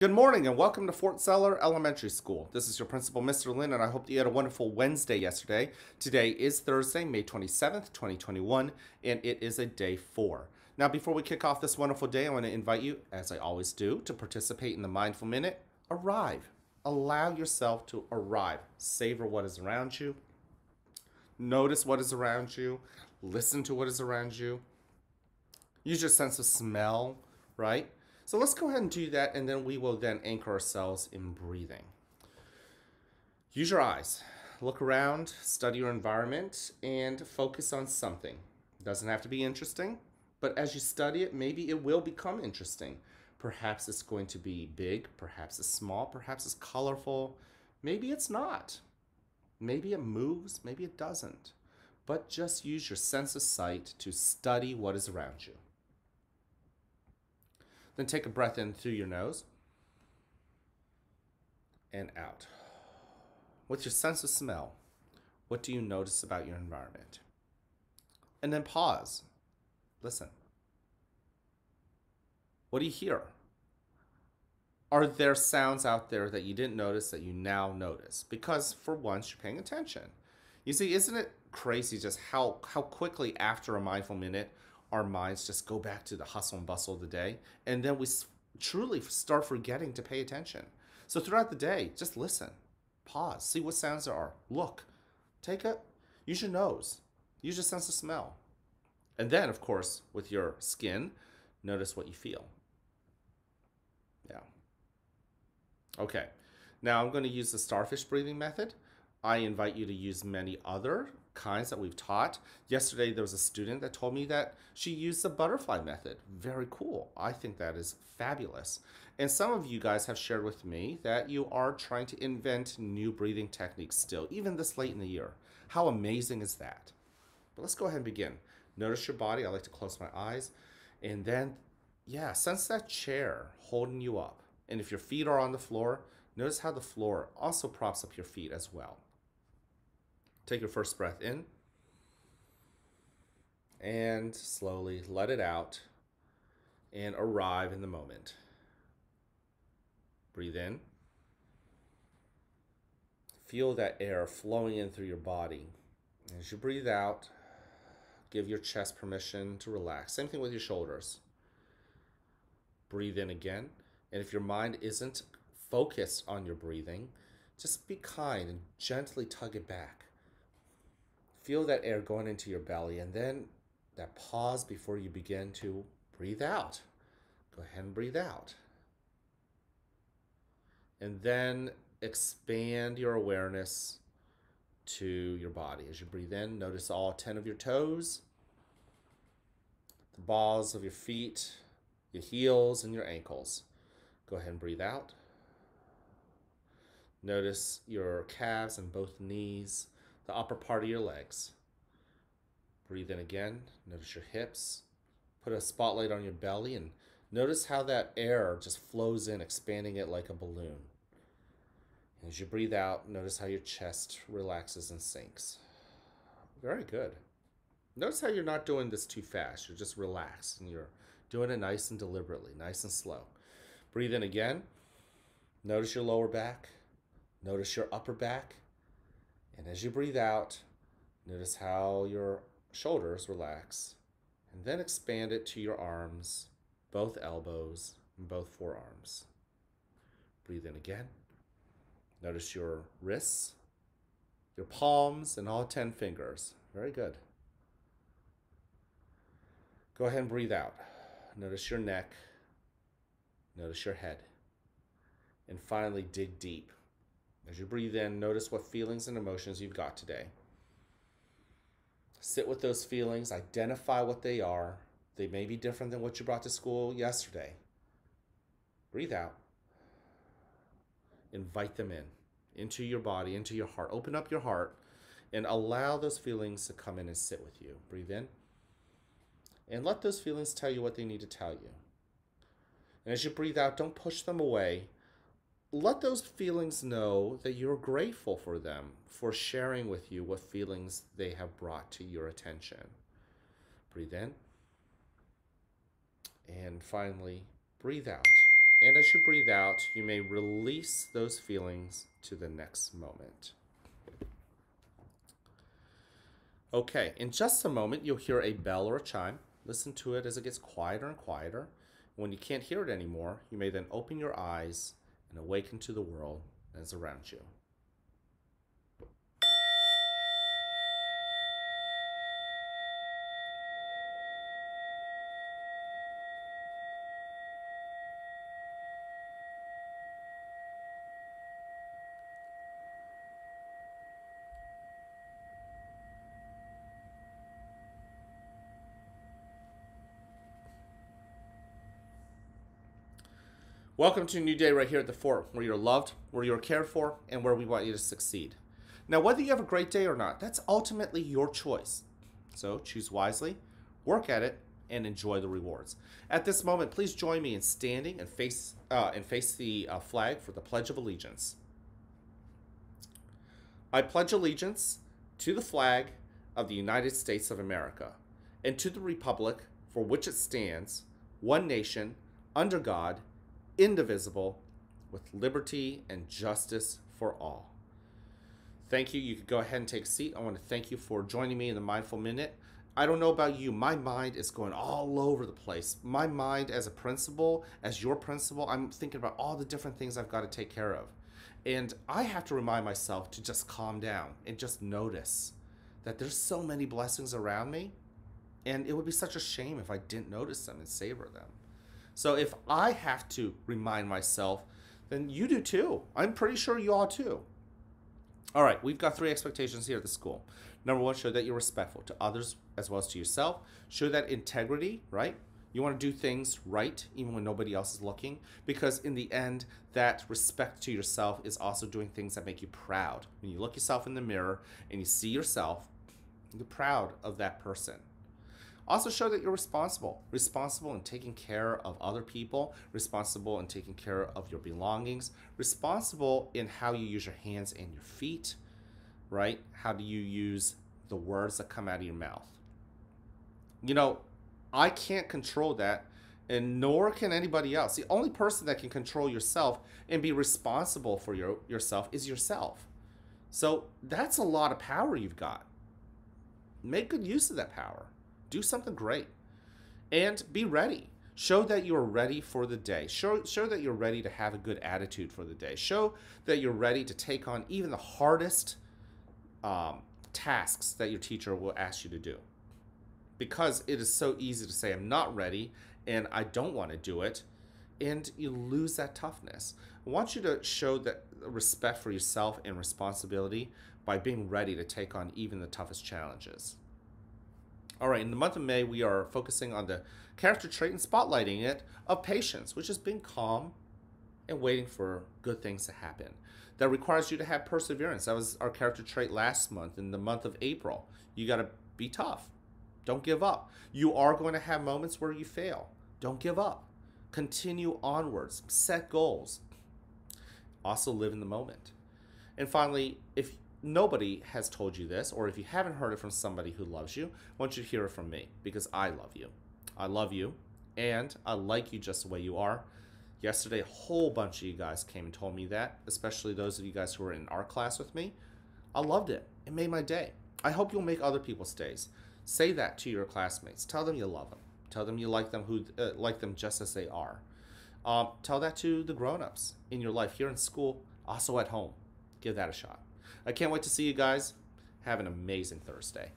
Good morning and welcome to Fort Zeller Elementary School. This is your principal, Mr. Lynn, and I hope that you had a wonderful Wednesday yesterday. Today is Thursday, May 27th, 2021, and it is a day 4. Now, before we kick off this wonderful day, I want to invite you, as I always do, to participate in the Mindful Minute. Arrive. Allow yourself to arrive. Savor what is around you. Notice what is around you. Listen to what is around you. Use your sense of smell, right? So let's go ahead and do that, and then we will then anchor ourselves in breathing. Use your eyes. Look around, study your environment, and focus on something. It doesn't have to be interesting, but as you study it, maybe it will become interesting. Perhaps it's going to be big, perhaps it's small, perhaps it's colorful, maybe it's not. Maybe it moves, maybe it doesn't. But just use your sense of sight to study what is around you. Then take a breath in through your nose and out. With your sense of smell, what do you notice about your environment? And then pause. Listen. What do you hear? Are there sounds out there that you didn't notice that you now notice? Because for once, you're paying attention. You see, isn't it crazy just how quickly after a mindful minute, our minds just go back to the hustle and bustle of the day, and then we truly start forgetting to pay attention. So throughout the day, just listen, pause, see what sounds there are, look, use your nose, use your sense of smell. And then, of course, with your skin, notice what you feel. Yeah. Okay, now I'm going to use the Starfish breathing method. I invite you to use many other kinds that we've taught. Yesterday, there was a student that told me that she used the butterfly method. Very cool. I think that is fabulous. And some of you guys have shared with me that you are trying to invent new breathing techniques still, even this late in the year. How amazing is that? But let's go ahead and begin. Notice your body. I like to close my eyes. And then, yeah, sense that chair holding you up. And if your feet are on the floor, notice how the floor also props up your feet as well. Take your first breath in and slowly let it out and arrive in the moment. Breathe in. Feel that air flowing in through your body. As you breathe out, give your chest permission to relax. Same thing with your shoulders. Breathe in again. And if your mind isn't focused on your breathing, just be kind and gently tug it back. Feel that air going into your belly, and then that pause before you begin to breathe out. Go ahead and breathe out. And then expand your awareness to your body. As you breathe in, notice all 10 of your toes, the balls of your feet, your heels, and your ankles. Go ahead and breathe out. Notice your calves and both knees, the upper part of your legs. Breathe in again. Notice your hips. Put a spotlight on your belly and notice how that air just flows in, expanding it like a balloon. As you breathe out, notice how your chest relaxes and sinks. Very good. Notice how you're not doing this too fast. You're just relaxed and you're doing it nice and deliberately, nice and slow. Breathe in again. Notice your lower back. Notice your upper back. And as you breathe out, notice how your shoulders relax. And then expand it to your arms, both elbows, and both forearms. Breathe in again. Notice your wrists, your palms, and all 10 fingers. Very good. Go ahead and breathe out. Notice your neck. Notice your head. And finally, dig deep. As you breathe in, notice what feelings and emotions you've got today. Sit with those feelings, identify what they are. They may be different than what you brought to school yesterday. Breathe out. Invite them into your body, into your heart. Open up your heart and allow those feelings to come in and sit with you. Breathe in. And let those feelings tell you what they need to tell you. And as you breathe out, don't push them away. Let those feelings know that you're grateful for them, for sharing with you what feelings they have brought to your attention. Breathe in. And finally, breathe out. And as you breathe out, you may release those feelings to the next moment. Okay, in just a moment, you'll hear a bell or a chime. Listen to it as it gets quieter and quieter. When you can't hear it anymore, you may then open your eyes and awaken to the world that is around you. Welcome to a new day right here at the fort, where you're loved, where you're cared for, and where we want you to succeed. Now, whether you have a great day or not, that's ultimately your choice. So choose wisely, work at it, and enjoy the rewards. At this moment, please join me in standing and face the flag for the Pledge of Allegiance. I pledge allegiance to the flag of the United States of America and to the republic for which it stands, one nation, under God, indivisible, with liberty and justice for all. Thank you. You could go ahead and take a seat. I want to thank you for joining me in the Mindful Minute. I don't know about you. My mind is going all over the place. My mind as a principal, as your principal, I'm thinking about all the different things I've got to take care of. And I have to remind myself to just calm down and just notice that there's so many blessings around me. And it would be such a shame if I didn't notice them and savor them. So if I have to remind myself, then you do too. I'm pretty sure you all too. All right, we've got 3 expectations here at the school. Number 1, show that you're respectful to others as well as to yourself. Show that integrity, right? You want to do things right even when nobody else is looking, because in the end, that respect to yourself is also doing things that make you proud. When you look yourself in the mirror and you see yourself, you're proud of that person. Also show that you're responsible in taking care of other people, responsible in taking care of your belongings, responsible in how you use your hands and your feet, right? How do you use the words that come out of your mouth? You know, I can't control that, and nor can anybody else. The only person that can control yourself and be responsible for yourself is yourself. So that's a lot of power you've got. Make good use of that power. Do something great. And be ready. Show that you're ready for the day. Show that you're ready to have a good attitude for the day. Show that you're ready to take on even the hardest tasks that your teacher will ask you to do. Because it is so easy to say, I'm not ready and I don't want to do it. And you lose that toughness. I want you to show that respect for yourself and responsibility by being ready to take on even the toughest challenges. All right, in the month of May, we are focusing on the character trait and spotlighting it of patience, which is being calm and waiting for good things to happen. That requires you to have perseverance. That was our character trait last month, in the month of April. You got to be tough. Don't give up. You are going to have moments where you fail. Don't give up. Continue onwards. Set goals. Also live in the moment. And finally, if nobody has told you this, or if you haven't heard it from somebody who loves you, I want you to hear it from me, because I love you. I love you, and I like you just the way you are. Yesterday, a whole bunch of you guys came and told me that, especially those of you guys who were in art class with me. I loved it. It made my day. I hope you'll make other people's days. Say that to your classmates. Tell them you love them. Tell them you like them just as they are. Tell that to the grown-ups in your life, here in school, also at home. Give that a shot. I can't wait to see you guys. Have an amazing Thursday.